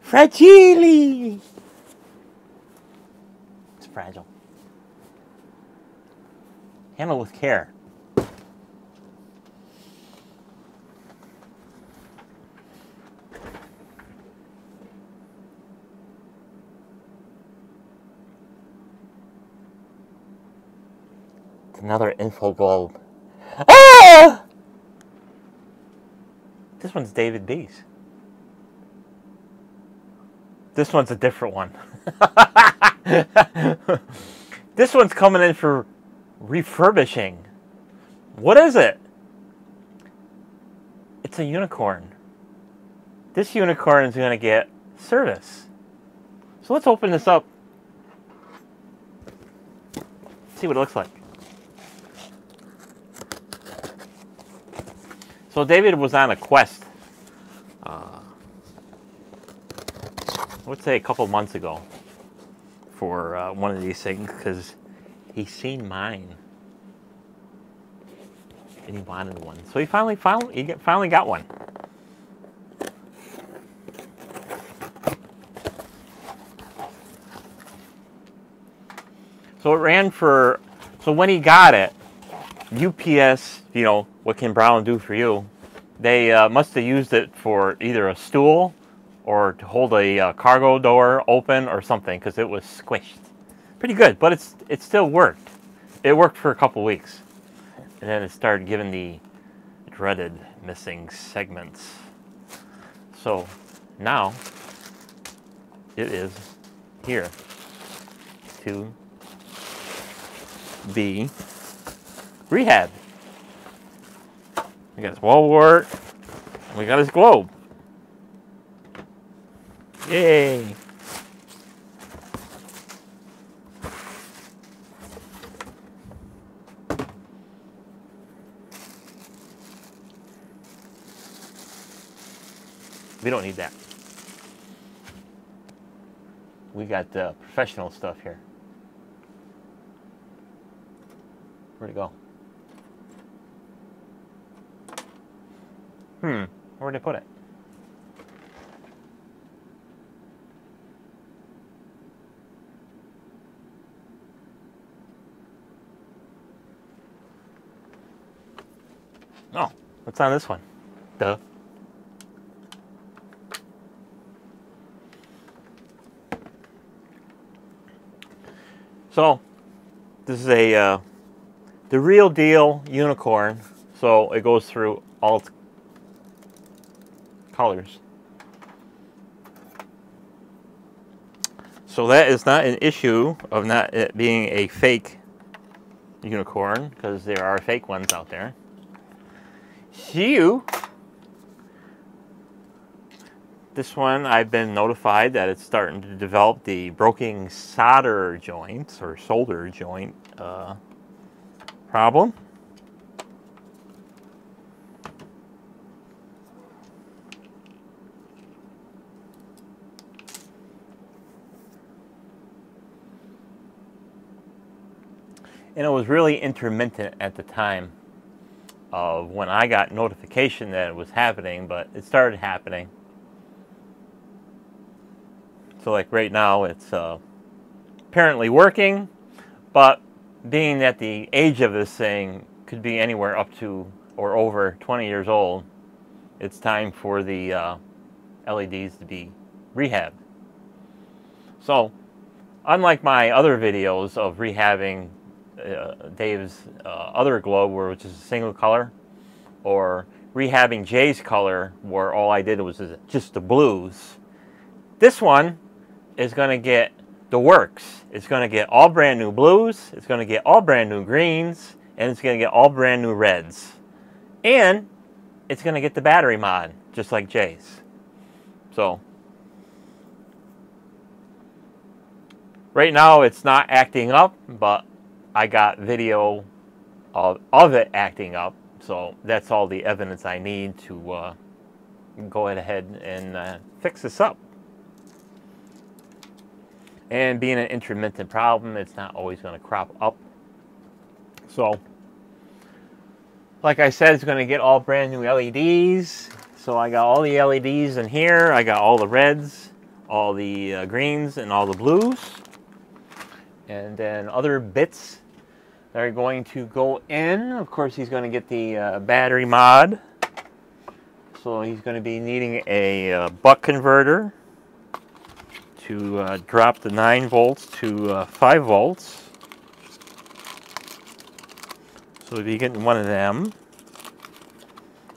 Fragile. It's fragile. Handle with care. It's another infoglobe. Ah! This one's David B's. This one's a different one. This one's coming in for refurbishing. What is it? It's a unicorn. This unicorn is going to get service. So let's open this up. See what it looks like. So David was on a quest, I would say a couple months ago, for one of these things, because he's seen mine and he wanted one. So he finally got one. So it ran for, so when he got it, UPS, you know, what can Brown do for you? They must have used it for either a stool or to hold a cargo door open or something, because it was squished. Pretty good, but it still worked. It worked for a couple weeks. And then it started giving the dreaded missing segments. So now it is here to be rehab. We got his wall wart. We got his globe. Yay! We don't need that. We got professional stuff here. Where'd it go? Where'd I put it? Oh, what's on this one? Duh. So, this is a the real deal unicorn. So it goes through all its colors. So that is not an issue of not it being a fake unicorn, because there are fake ones out there. So, this one I've been notified that it's starting to develop the broken solder joints or solder joint problem. And it was really intermittent at the time of when I got notification that it was happening, but it started happening. So like right now it's apparently working, but being that the age of this thing could be anywhere up to or over 20 years old, it's time for the LEDs to be rehabbed. So unlike my other videos of rehabbing Dave's other globe, which is a single color, or rehabbing Jay's color, where all I did was just the blues, this one is going to get the works. It's going to get all brand new blues, it's going to get all brand new greens, and it's going to get all brand new reds. And it's going to get the battery mod, just like Jay's. So right now it's not acting up, but I got video of it acting up, so that's all the evidence I need to go ahead and fix this up. And being an intermittent problem, it's not always going to crop up. So, like I said, it's going to get all brand new LEDs. So I got all the LEDs in here. I got all the reds, all the greens and all the blues. And then other bits that are going to go in. Of course, he's going to get the battery mod. So he's going to be needing a buck converter to drop the 9 volts to 5 volts. So we'll be getting one of them.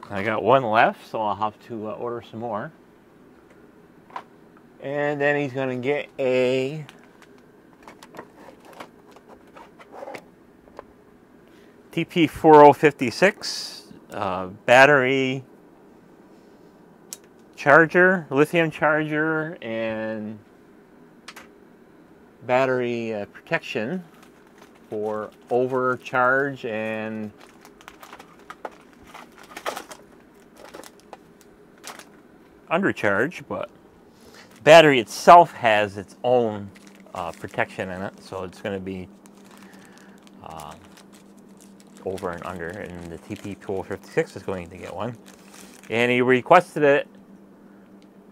I got one left, so I'll have to order some more. And then he's going to get a TP4056 battery charger, lithium charger, and battery protection for overcharge and undercharge, but battery itself has its own protection in it, so it's going to be over and under, and the TP4056 is going to get one. And he requested it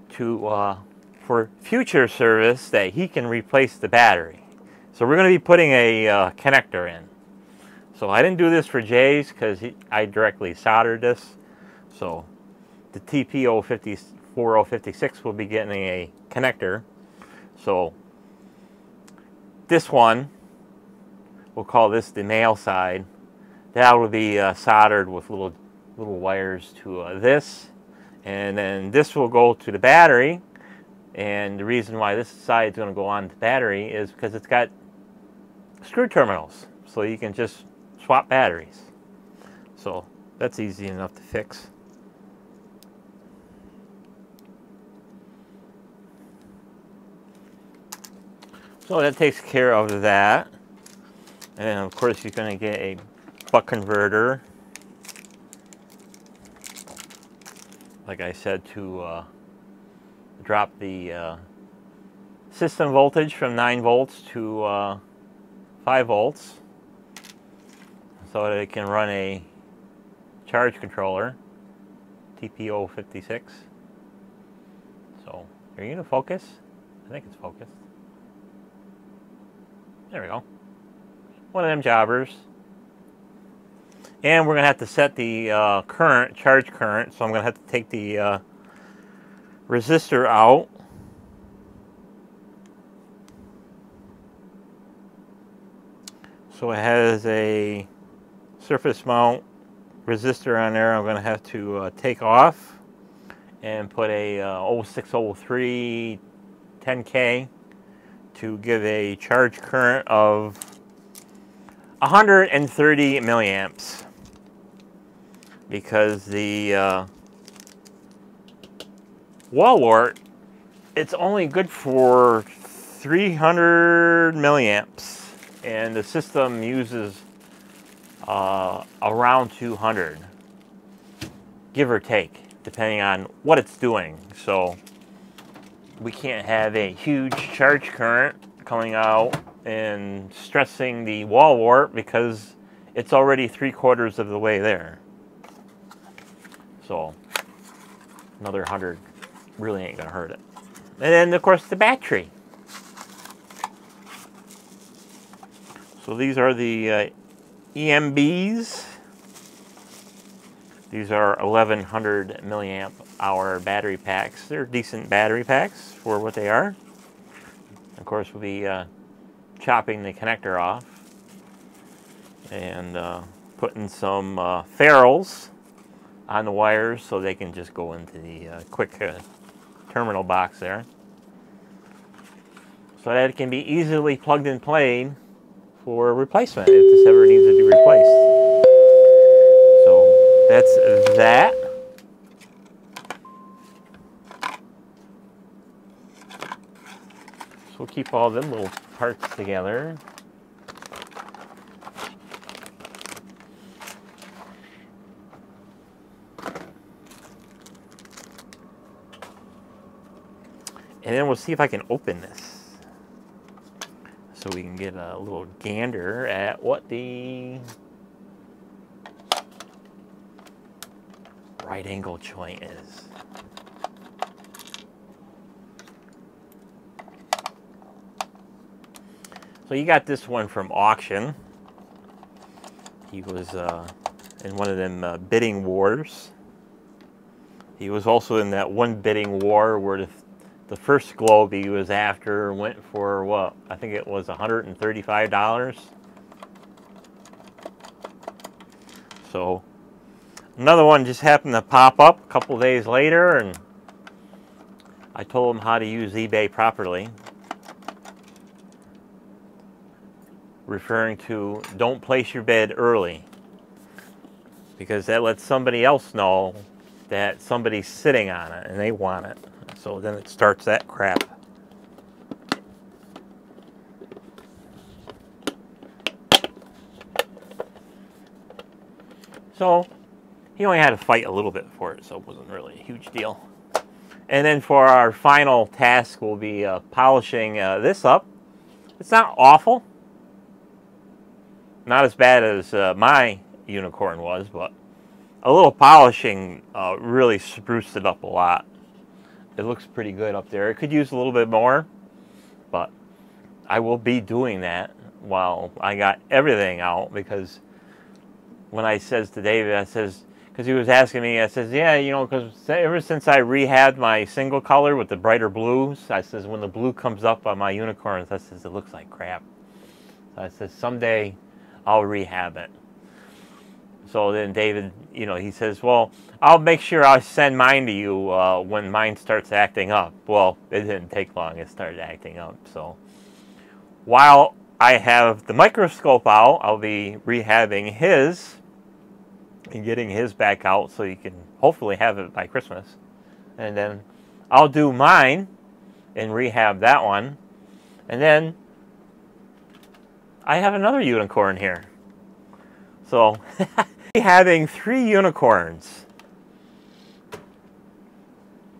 to for future service that he can replace the battery. So we're going to be putting a connector in. So I didn't do this for Jay's because I directly soldered this. So the TP4056 will be getting a connector. So this one, we'll call this the male side. That will be soldered with little wires to this, and then this will go to the battery. And the reason why this side is going to go on the battery is because it's got screw terminals, so you can just swap batteries. So that's easy enough to fix. So that takes care of that. And of course you're going to get a buck converter, like I said, to drop the system voltage from 9 volts to 5 volts so that it can run a charge controller, TP4056. So, are you going to focus? I think it's focused. There we go. One of them jobbers. And we're going to have to set the current, charge current, so I'm going to have to take the resistor out. So it has a surface mount resistor on there. I'm going to have to take off and put a 0603 10K to give a charge current of 130 milliamps, because the wall wart, it's only good for 300 milliamps, and the system uses around 200, give or take, depending on what it's doing. So we can't have a huge charge current coming out and stressing the wall wart because it's already 3/4 of the way there. So another 100 really ain't gonna hurt it. And then of course the battery. So these are the EMBs. These are 1100 milliamp hour battery packs. They're decent battery packs for what they are. Of course we'll be chopping the connector off and putting some ferrules on the wires so they can just go into the quick terminal box there, so that it can be easily plugged and played for replacement if this ever needs to be replaced. So that's that. So we'll keep all them little parts together. And then we'll see if I can open this so we can get a little gander at what the right angle joint is. So he got this one from auction. He was in one of them bidding wars. He was also in that one bidding war where the first globe he was after went for what? I think it was $135. So another one just happened to pop up a couple days later, and I told him how to use eBay properly. Referring to, don't place your bid early, because that lets somebody else know that somebody's sitting on it and they want it. So then it starts that crap. So he only had to fight a little bit for it, so it wasn't really a huge deal. And then for our final task, we'll be polishing this up. It's not awful. Not as bad as my unicorn was, but a little polishing really spruced it up a lot. It looks pretty good up there. It could use a little bit more, but I will be doing that while I got everything out, because when I says to David, I says, because he was asking me, I says, yeah, you know, because ever since I rehabbed my single color with the brighter blues, I says, when the blue comes up on my unicorns, I says, it looks like crap. So I says, someday I'll rehab it. So then David, you know, he says, well, I'll make sure I send mine to you when mine starts acting up. Well, it didn't take long. It started acting up. So while I have the microscope out, I'll be rehabbing his and getting his back out so you can hopefully have it by Christmas. And then I'll do mine and rehab that one. And then I have another unicorn here. So having 3 unicorns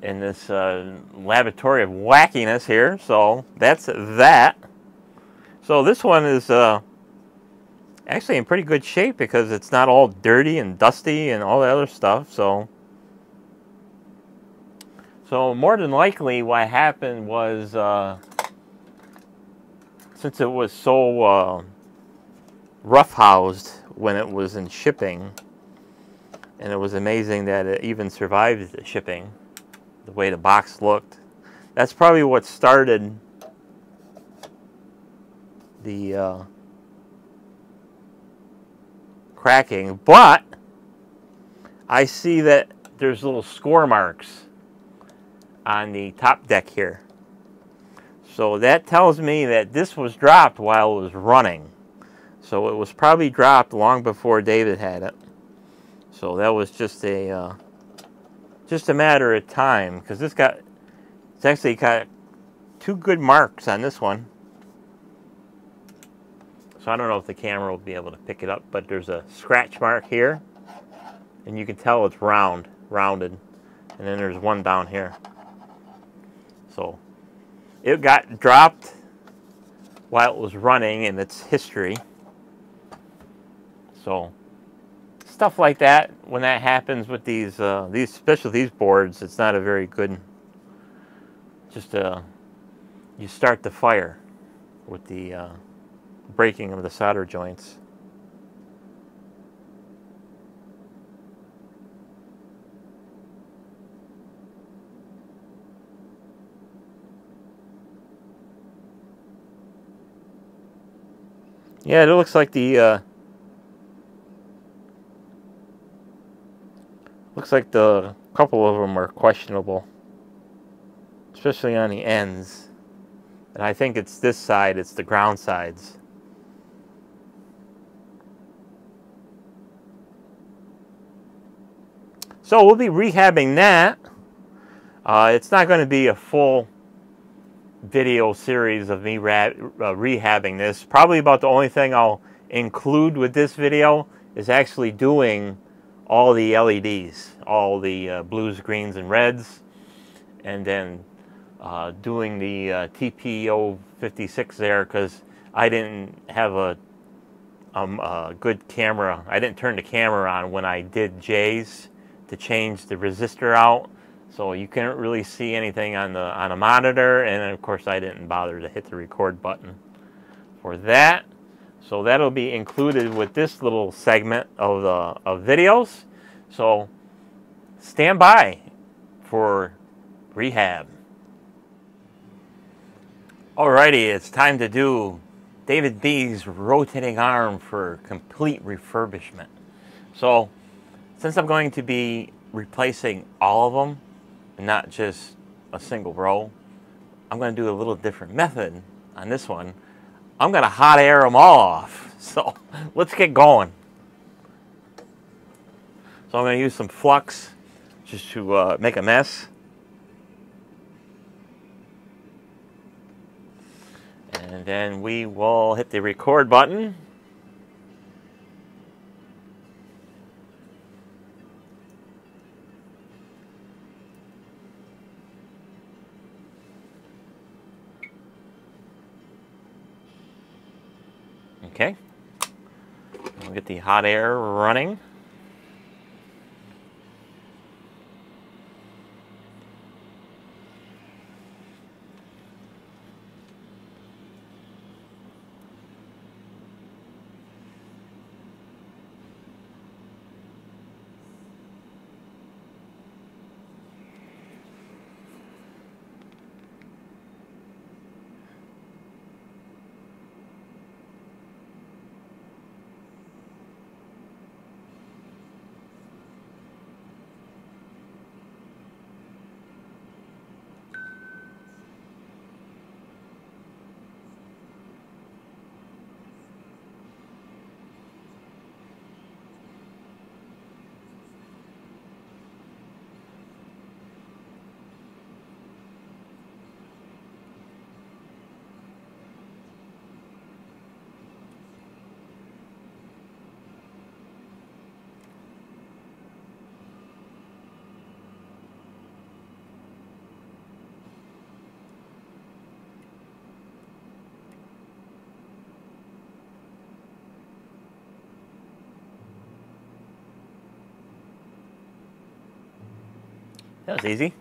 in this laboratory of wackiness here. So that's that. So this one is actually in pretty good shape because it's not all dirty and dusty and all the other stuff. So more than likely what happened was, since it was so rough-housed when it was in shipping, and it was amazing that it even survived the shipping, the way the box looked, that's probably what started the cracking. But I see that there's little score marks on the top deck here. So that tells me that this was dropped while it was running. So it was probably dropped long before David had it. So that was just a matter of time, because it's actually got 2 good marks on this one. So I don't know if the camera will be able to pick it up, but there's a scratch mark here, and you can tell it's rounded, and then there's one down here. So it got dropped while it was running in its history. So stuff like that, when that happens with these especially these boards, it's not a very good, just you start the fire with the breaking of the solder joints. Yeah, it looks like the couple of them are questionable, especially on the ends. And I think it's this side, it's the ground sides. So we'll be rehabbing that. It's not going to be a full video series of me rehabbing this. Probably about the only thing I'll include with this video is actually doing all the LEDs, all the blues, greens, and reds, and then doing the TP-056 there, because I didn't have a good camera. I didn't turn the camera on when I did J's to change the resistor out, so you can't really see anything on a monitor. And of course I didn't bother to hit the record button for that. So that'll be included with this little segment of videos. So stand by for rehab. Alrighty, it's time to do David B's rotating arm for complete refurbishment. So since I'm going to be replacing all of them and not just a single row, I'm going to do a little different method on this one. I'm going to hot air them all off. So let's get going. So I'm going to use some flux just to make a mess. And then we will hit the record button. Okay. We'll get the hot air running. That was easy.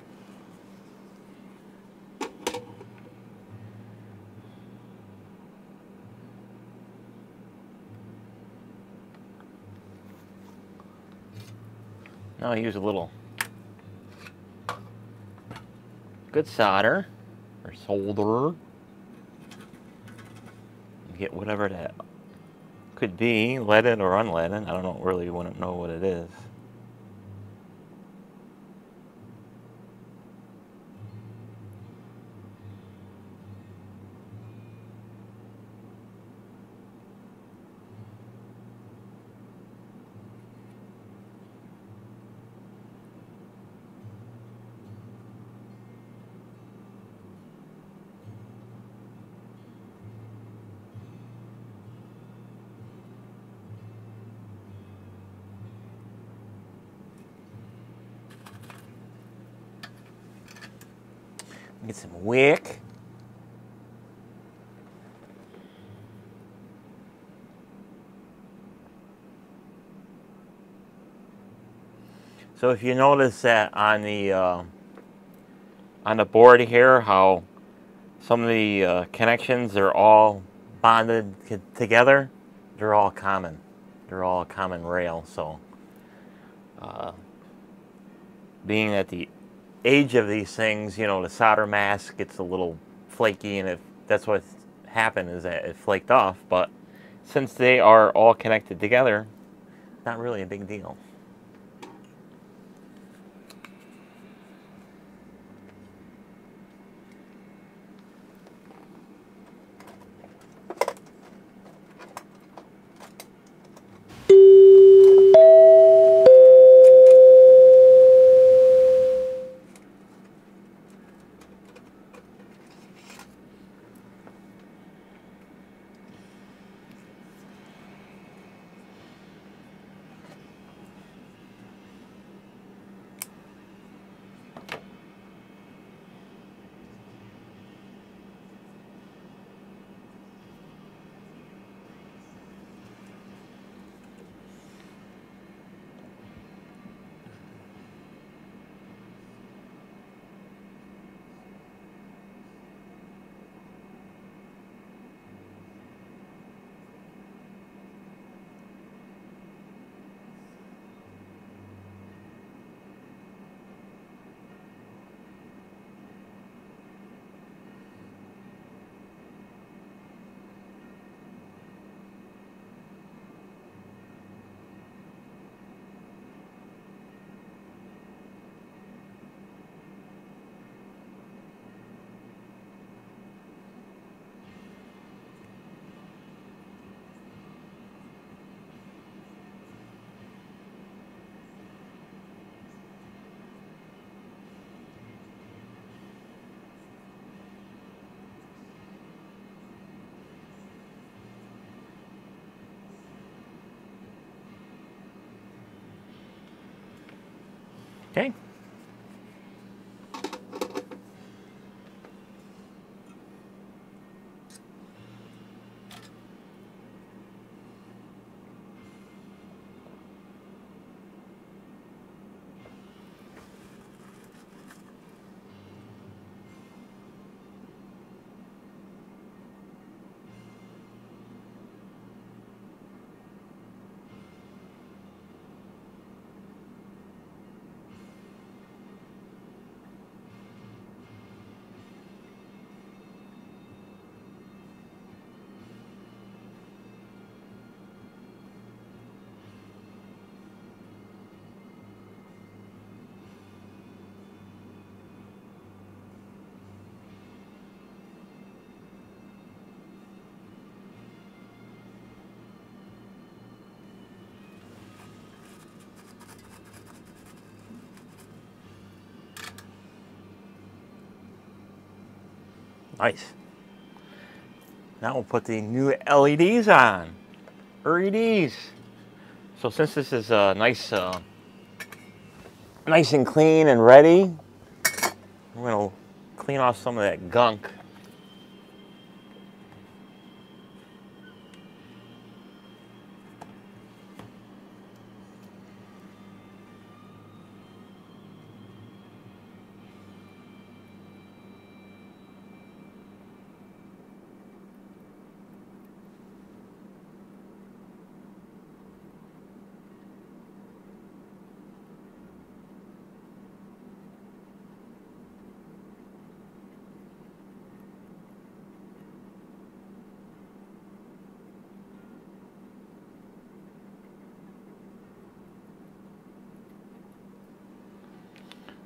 Now I use a little good solder or solder. Get whatever that could be, leaded or unleaded. I don't really want to know what it is. Get some wick. So if you notice that on the board here, how some of the connections are all bonded together, they're all common. They're all a common rail. So being at the age of these things, you know, the solder mask gets a little flaky, and that's what happened, is that it flaked off. But since they are all connected together, not really a big deal. Okay. Nice. Now we'll put the new LEDs on. LEDs. So since this is nice and clean and ready, we're going to clean off some of that gunk.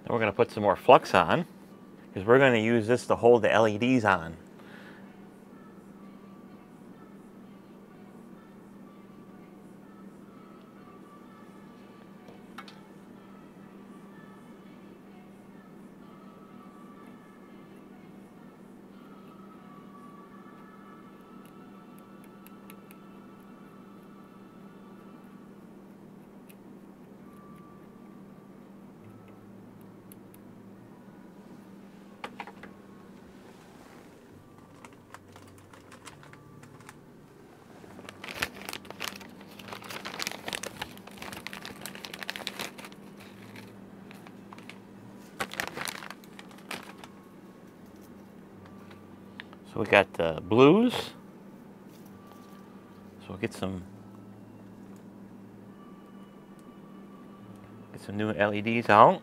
Then we're going to put some more flux on, because we're going to use this to hold the LEDs on. So we got blues. So we'll get some new LEDs out.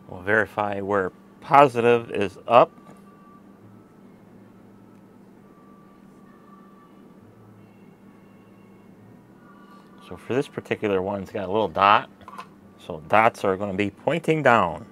We'll verify where positive is up. So for this particular one, it's got a little dot. So dots are going to be pointing down.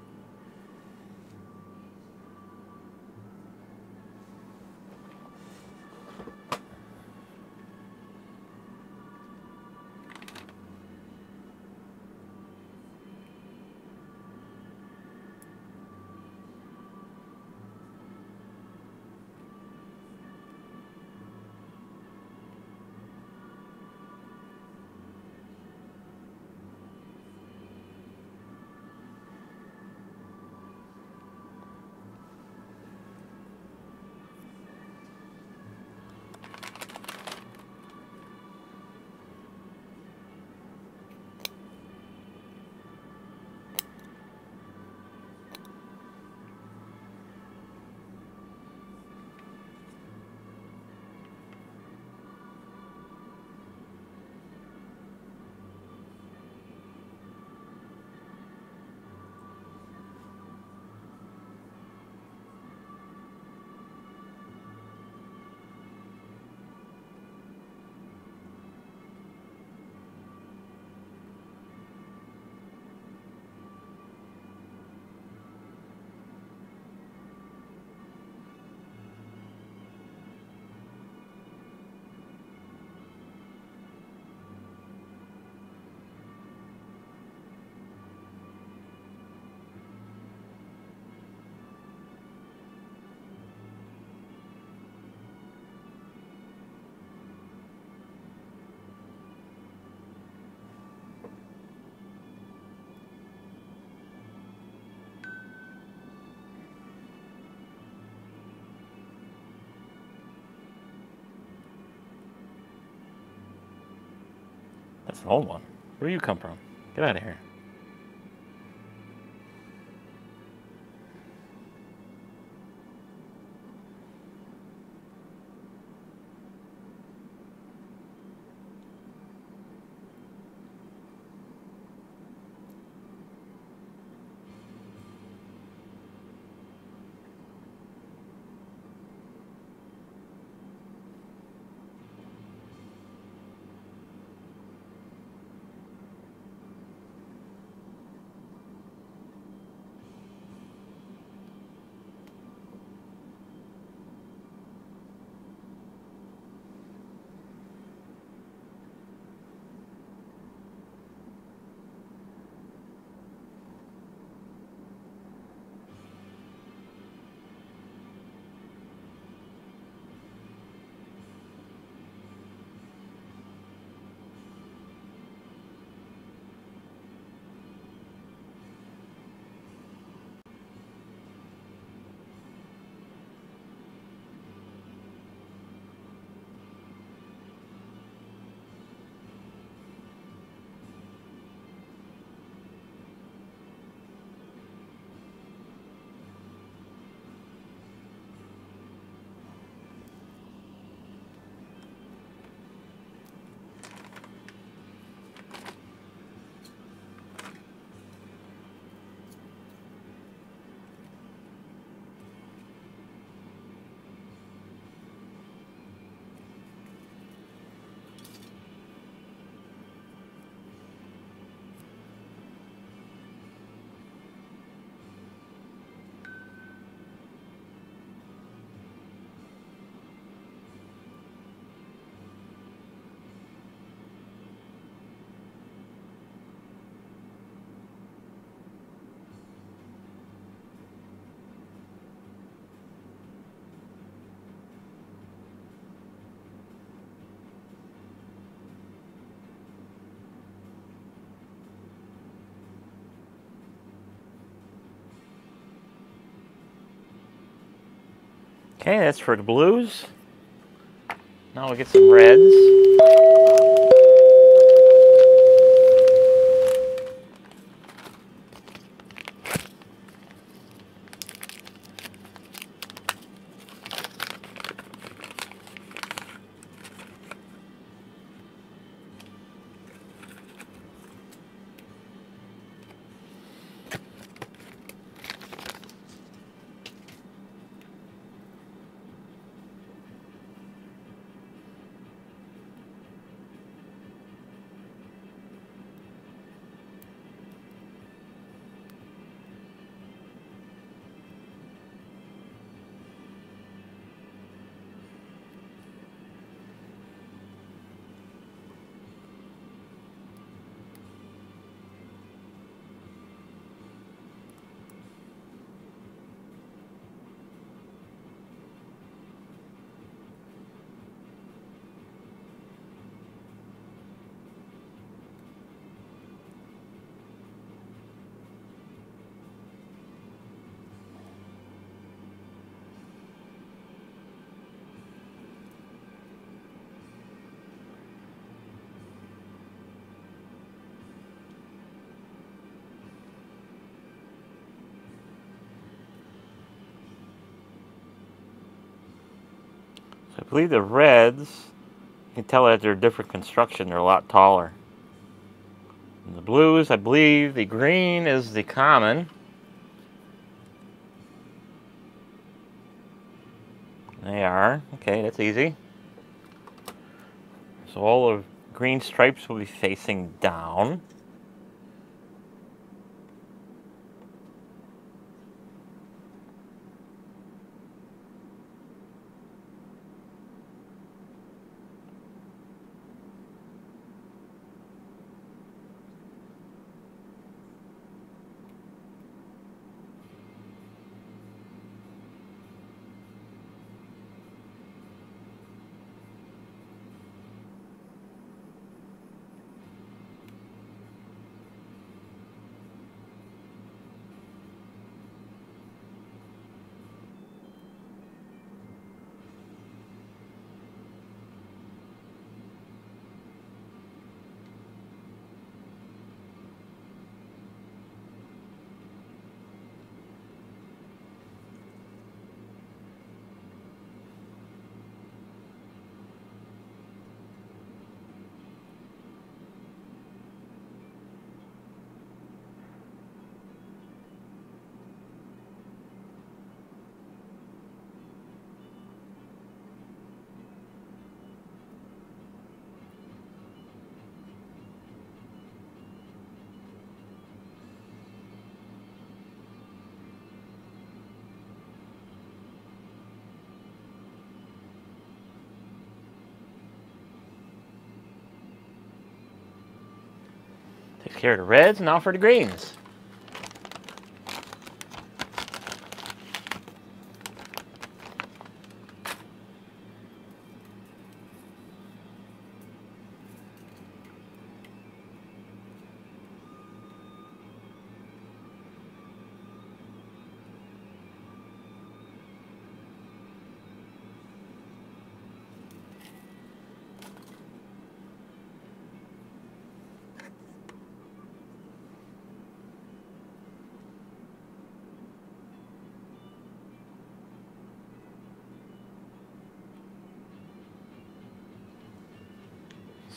an old one. Where do you come from? Get out of here. Okay, that's for the blues. Now we'll get some reds. So I believe the reds, you can tell that they're different construction. They're a lot taller. And the blues, I believe the green is the common. They are. Okay, that's easy. So all the green stripes will be facing down. care of the reds, now for the greens.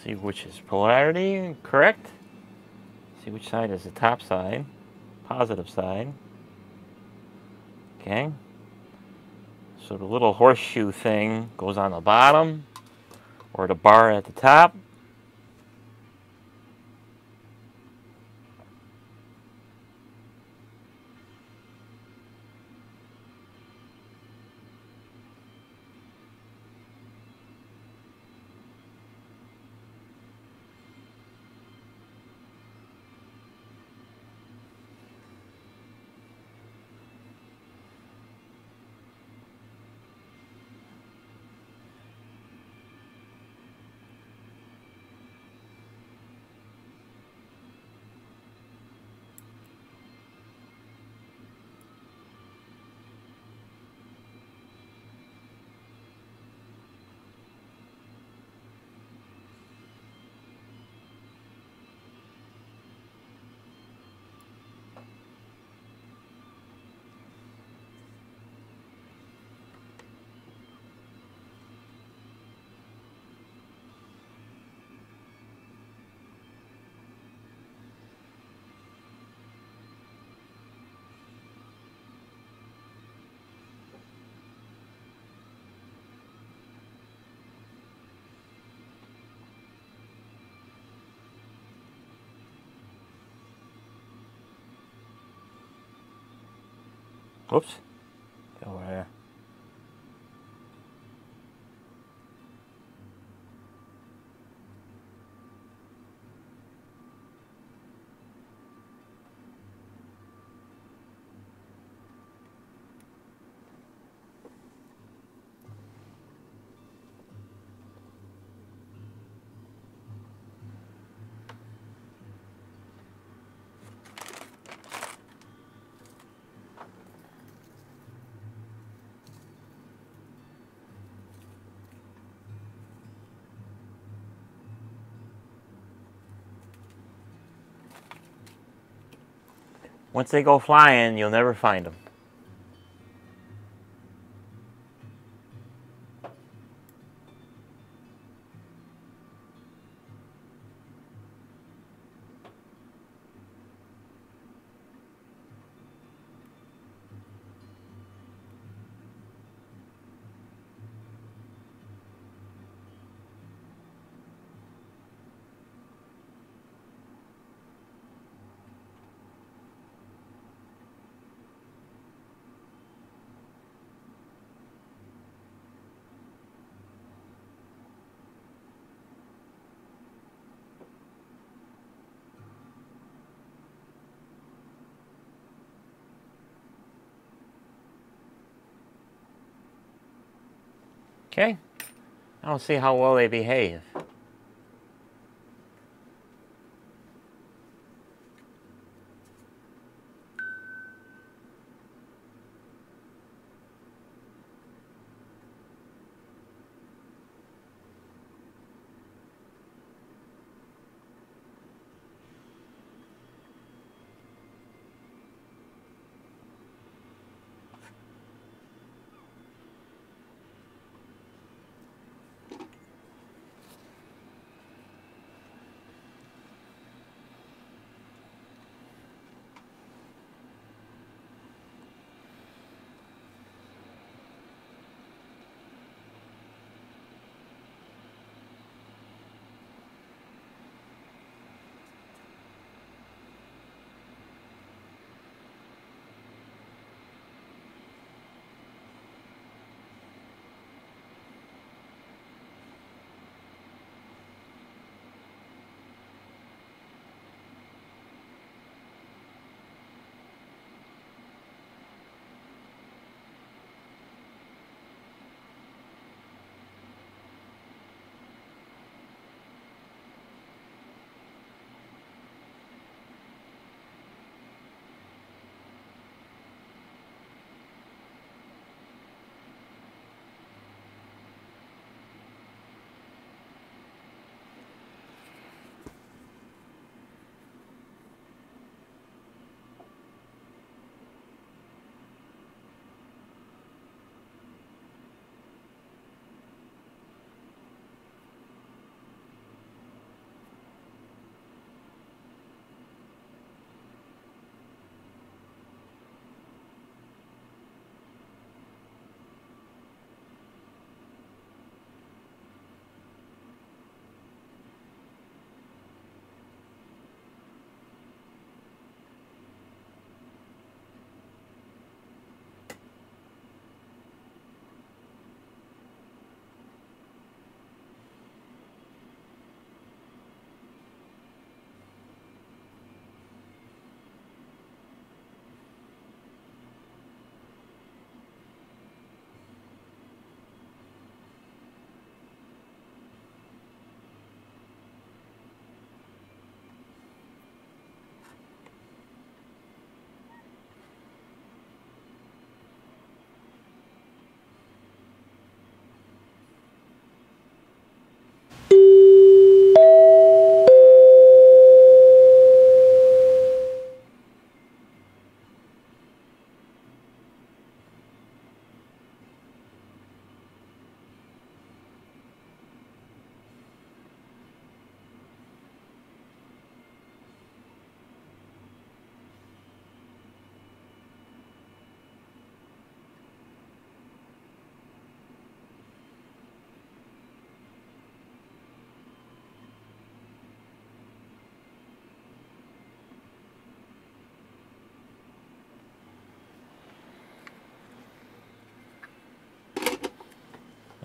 See which is polarity correct. See which side is the top side, positive side. Okay. So the little horseshoe thing goes on the bottom, or the bar at the top. Whoops. Go over there. Once they go flying, you'll never find them. Okay, I'll see how well they behave.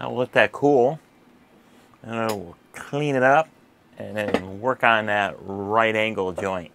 I'll let that cool, and I will clean it up and then work on that right angle joint.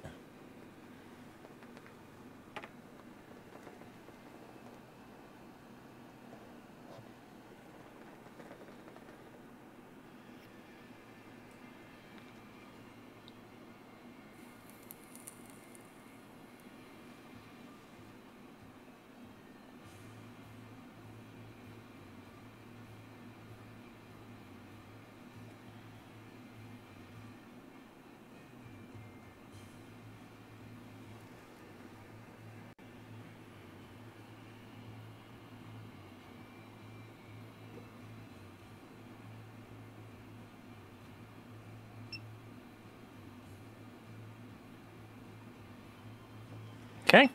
Okay.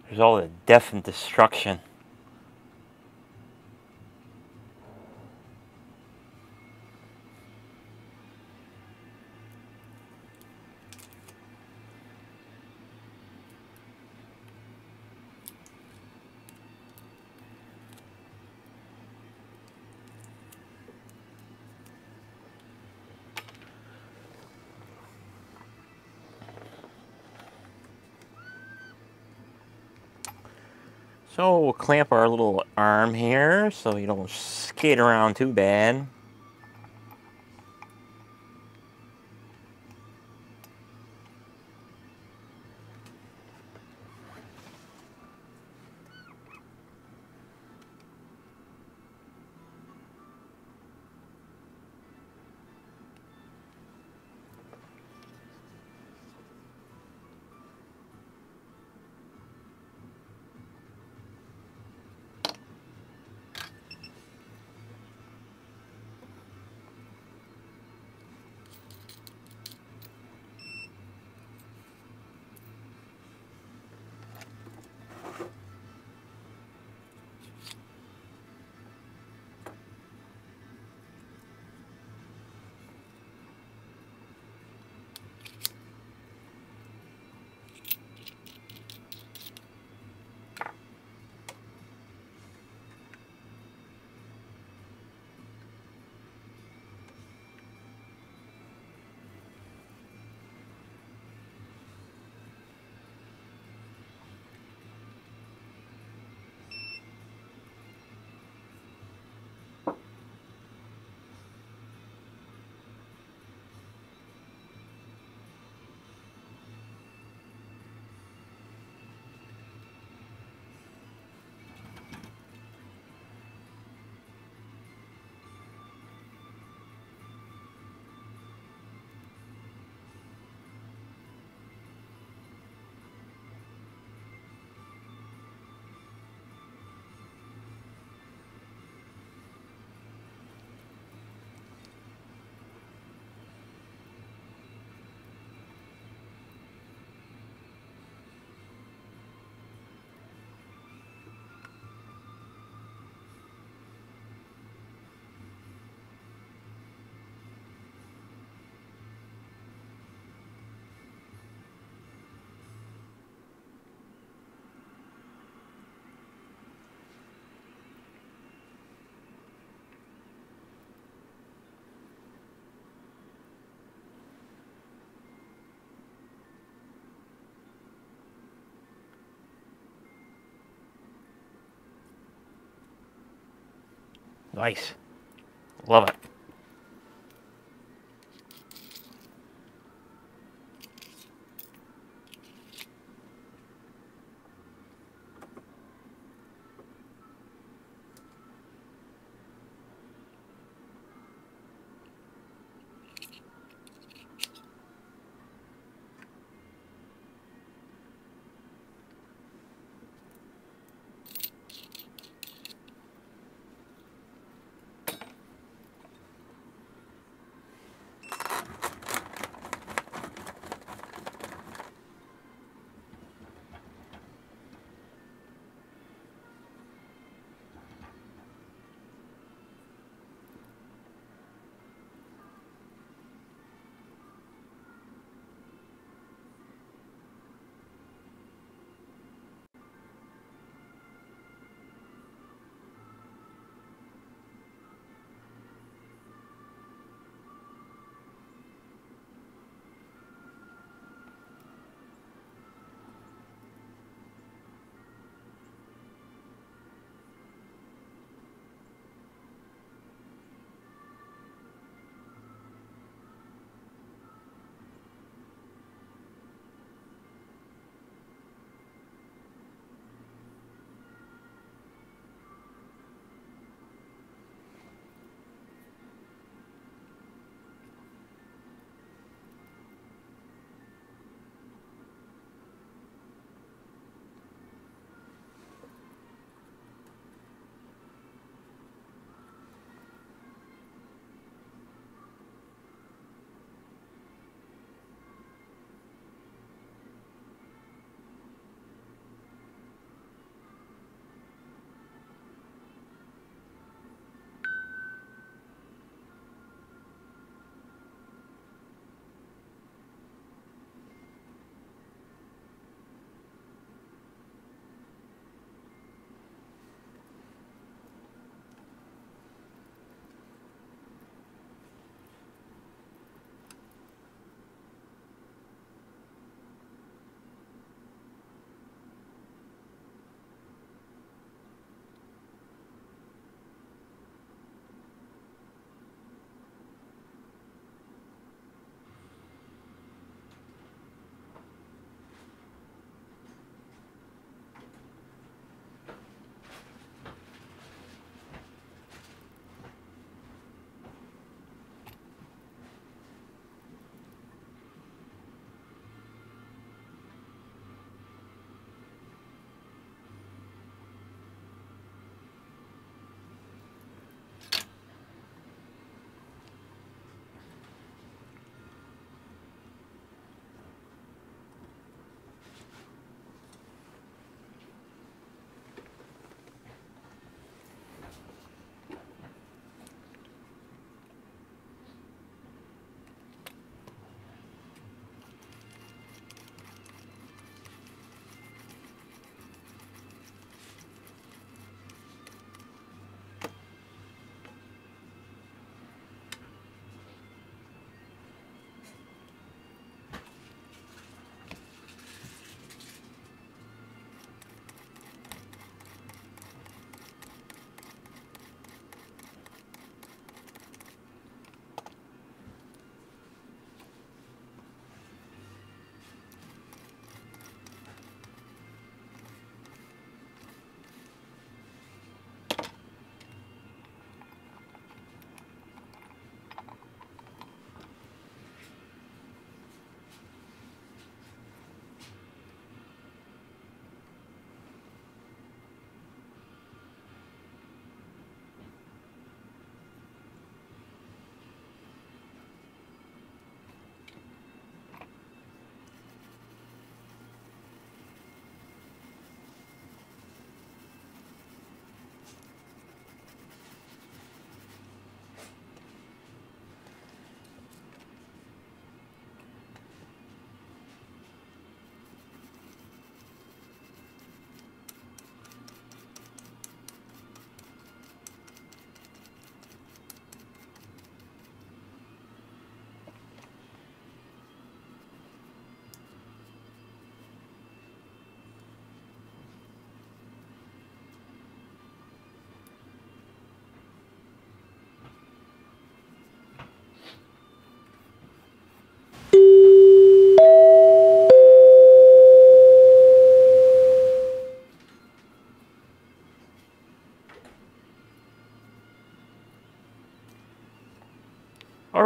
There's all the death and destruction. So we'll clamp our little arm here so you don't skate around too bad. Nice. Love it.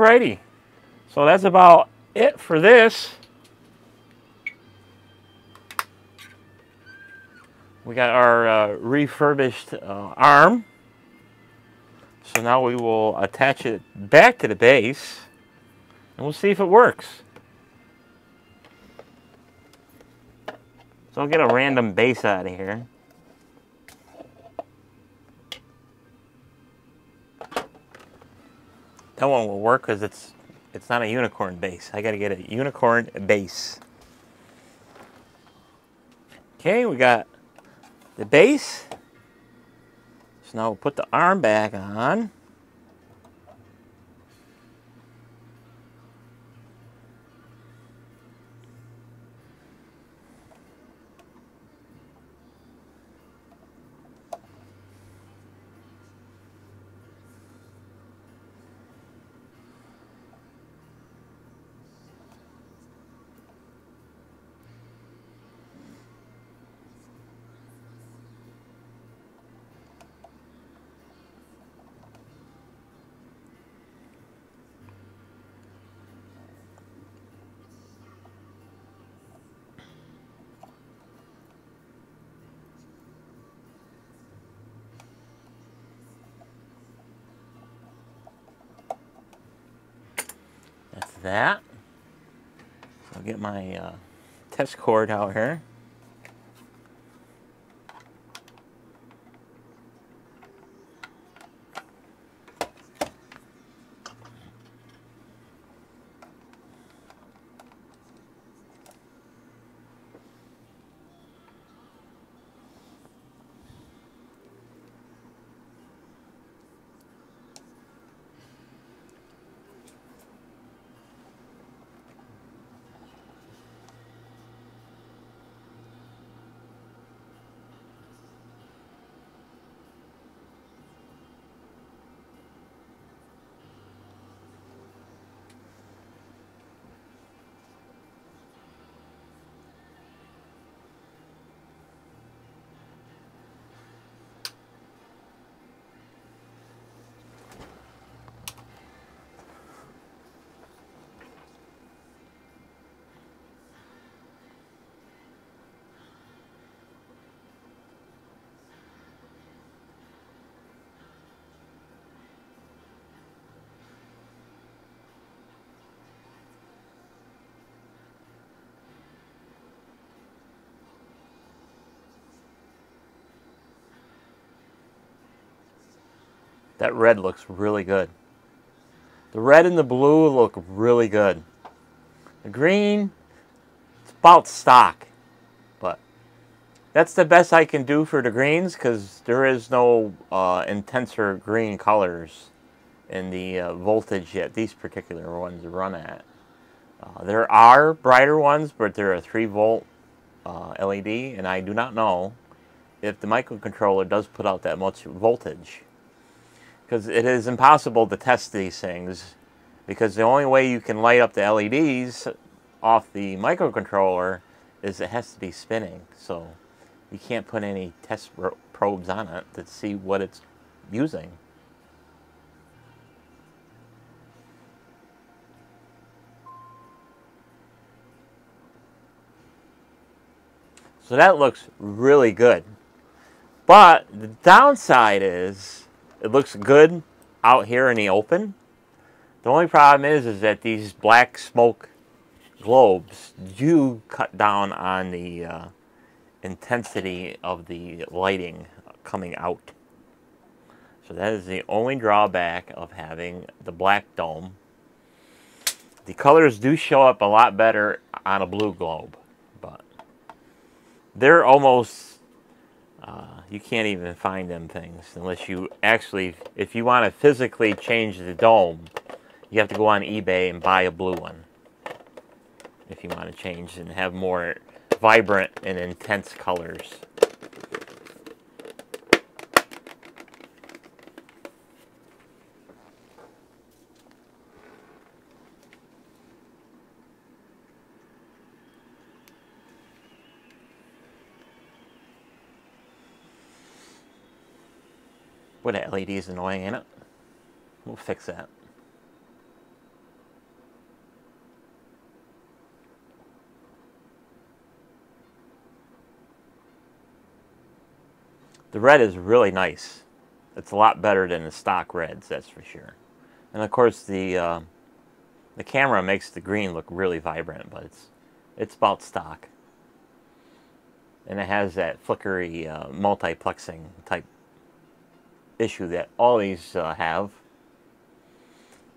Alrighty, so that's about it for this. We got our refurbished arm. So now we will attach it back to the base and we'll see if it works. So I'll get a random base out of here. That one will work because it's not a unicorn base. I got to get a unicorn base. Okay, we got the base. So now we'll put the arm back on. That's that. So I'll get my test cord out here. That red looks really good. The red and the blue look really good. The green, it's about stock. But that's the best I can do for the greens because there is no intenser green colors in the voltage that these particular ones run at. There are brighter ones, but they're a 3-volt LED, and I do not know if the microcontroller does put out that much voltage. Because it is impossible to test these things, because the only way you can light up the LEDs off the microcontroller is it has to be spinning. So you can't put any test probes on it to see what it's using. So that looks really good. But the downside is it looks good out here in the open. The only problem is that these black smoke globes do cut down on the intensity of the lighting coming out. So that is the only drawback of having the black dome. The colors do show up a lot better on a blue globe, but they're almost you can't even find them things unless you actually, if you want to physically change the dome, you have to go on eBay and buy a blue one if you want to change and have more vibrant and intense colors. Boy, that LED is annoying, ain't it? We'll fix that. The red is really nice. It's a lot better than the stock reds, that's for sure. And of course the camera makes the green look really vibrant, but it's about stock. And it has that flickery multiplexing type issue that all these have.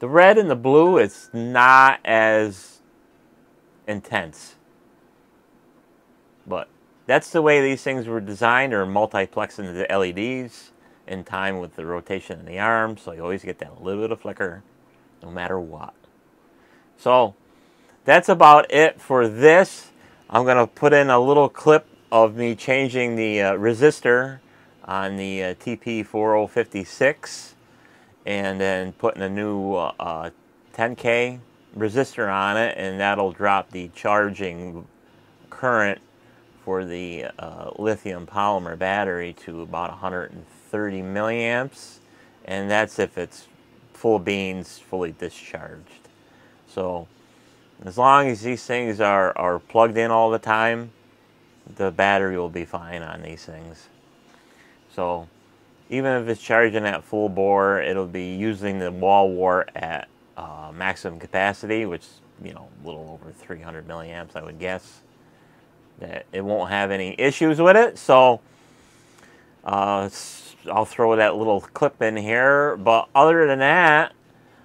The red and the blue, it's not as intense. But that's the way these things were designed, or multiplexing the LEDs in time with the rotation of the arm, so you always get that little bit of flicker no matter what. So that's about it for this. I'm going to put in a little clip of me changing the resistor on the TP4056 and then putting a new 10K resistor on it, and that'll drop the charging current for the lithium polymer battery to about 130 milliamps, and that's if it's full beans, fully discharged. So as long as these things are plugged in all the time, the battery will be fine on these things. So even if it's charging at full bore, it'll be using the wall wart at maximum capacity, which is, you know, a little over 300 milliamps, I would guess. That it won't have any issues with it. So I'll throw that little clip in here. But other than that,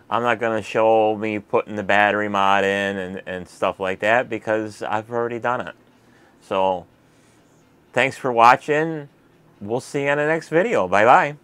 I'm not going to show me putting the battery mod in and stuff like that, because I've already done it. So thanks for watching. We'll see you in the next video. Bye-bye.